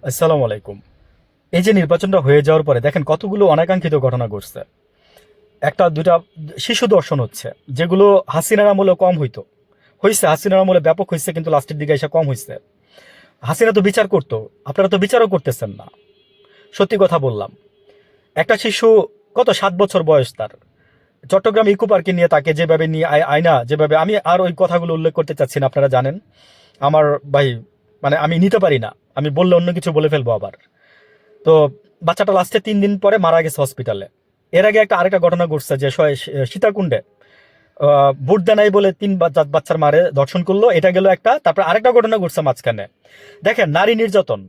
আসসালামু আলাইকুম। এই যে নির্বাচনটা হয়ে যাওয়ার পরে দেখেন কতগুলো অনাকাঙ্ক্ষিত ঘটনা ঘটছে। একটা দুইটা শিশু দর্শন হচ্ছে, যেগুলো হাসিনার আমলে কম হইতো, হয়েছে হাসিনার আমলে ব্যাপক হয়েছে, কিন্তু লাস্টের দিকে এসে কম হয়েছে। হাসিনা তো বিচার করতো, আপনারা তো বিচারও করতেছেন না। সত্যি কথা বললাম, একটা শিশু কত 7 বছর বয়স তার, চট্টগ্রাম ইকো পার্কে নিয়ে তাকে যেভাবে নিয়ে আয়না যেভাবে, আমি আর ওই কথাগুলো উল্লেখ করতে চাচ্ছি না, আপনারা জানেন আমার ভাই, মানে আমি নিতে পারি না, আমি বললে অন্য কিছু বলে ফেলবো আবার। তো বাচ্চাটা লাস্টে 3 দিন পরে মারা গেছে হসপিটালে। এর আগে আরেকটা ঘটনা ঘটছে যে সীতাকুণ্ডে ভোট দেয় নাই বলে 3 বাচ্চার মারে ধর্ষণ করলো, এটা গেল একটা। তারপর আরেকটা ঘটনা ঘটছে মাঝখানে, দেখেন নারী নির্যাতন।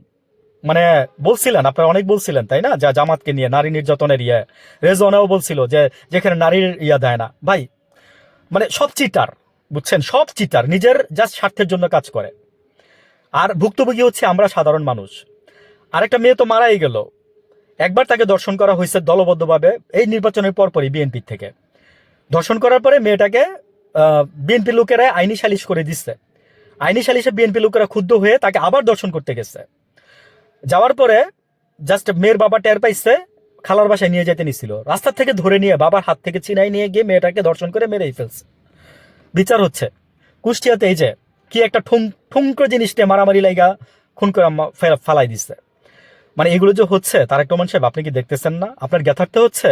মানে বলছিলেন আপনারা, অনেক বলছিলেন তাই না, যা জামাতকে নিয়ে নারী নির্যাতনের রেজওয়ানাও বলছিল যে যেখানে নারীর দেয় না ভাই। মানে সব চিটার, বুঝছেন, সব চিটার, নিজের জাস্ট স্বার্থের জন্য কাজ করে। আর ভুক্তভোগী হচ্ছে আমরা সাধারণ মানুষ। আরেকটা মেয়ে তো মারাই গেল, একবার তাকে ধর্ষণ করা হয়েছে দলবদ্ধভাবে এই নির্বাচনের পরপরই বিএনপি থেকে। ধর্ষণ করার পরে মেয়েটাকে বিএনপি লোকেরা আইনি সালিশ করে দিচ্ছে। আইনি সালিশে বিএনপি লোকেরা ক্ষুব্ধ হয়ে তাকে আবার ধর্ষণ করতে গেছে। যাওয়ার পরে জাস্ট মেয়ের বাবা টের পাইছে, খালার বাসায় নিয়ে যেতে নিছিল, রাস্তা থেকে ধরে নিয়ে বাবার হাত থেকে চিনাই নিয়ে গিয়ে মেয়েটাকে ধর্ষণ করে মেরেই ফেলছে। বিচার হচ্ছে কুষ্টিয়াতে, এই যে কি একটা ঠুঙ্কো জিনিস নিয়ে মারামারি লাইগা খুন করে ফালাই দিচ্ছে। মানে এগুলো যে হচ্ছে, তারেক রহমান সাহেব আপনি কি দেখতেছেন না? আপনার জ্ঞাতার্থে হচ্ছে।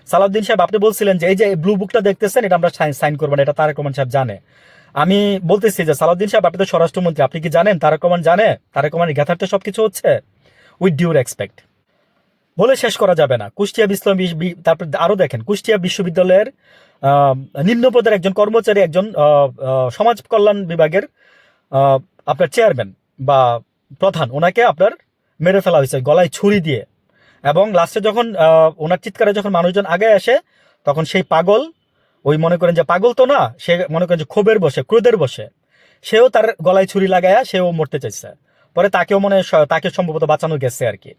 সালাউদ্দিন সাহেব আপনি বলছিলেন যে এই যে ব্লু বুকটা দেখতেছেন, এটা আমরা সাইন করবো না, এটা তারেক রহমান সাহেব জানে। আমি বলতেছি যে সালাউদ্দিন সাহেব আপনি তো স্বরাষ্ট্রমন্ত্রী, আপনি কি জানেন তারেক রহমান জানে? তারেক রহমানের জ্ঞাতার্থে সবকিছু হচ্ছে। উইথ ডিউ রেসপেক্ট, বলে শেষ করা যাবে না। কুষ্টিয়া তারপর আরো দেখেন, কুষ্টিয়া বিশ্ববিদ্যালয়ের আহ, নিম্ন পদের একজন কর্মচারী, একজন সমাজ কল্যাণ বিভাগের আহ, আপনার চেয়ারম্যান বা প্রধান, ওনাকে আপনার মেরে ফেলা হয়েছে গলায় ছুরি দিয়ে। এবং লাস্টে যখন ওনার চিৎকারে যখন মানুষজন আগে আসে, তখন সেই পাগল, ওই মনে করেন যে পাগল তো না, সে মনে করেন যে ক্ষোভের বসে, ক্রোধের বসে, সেও তার গলায় ছুরি লাগায়া সেও মরতে চাইছে। পরে তাকেও তাকে সম্ভবত বাঁচানো গেছে আর কি।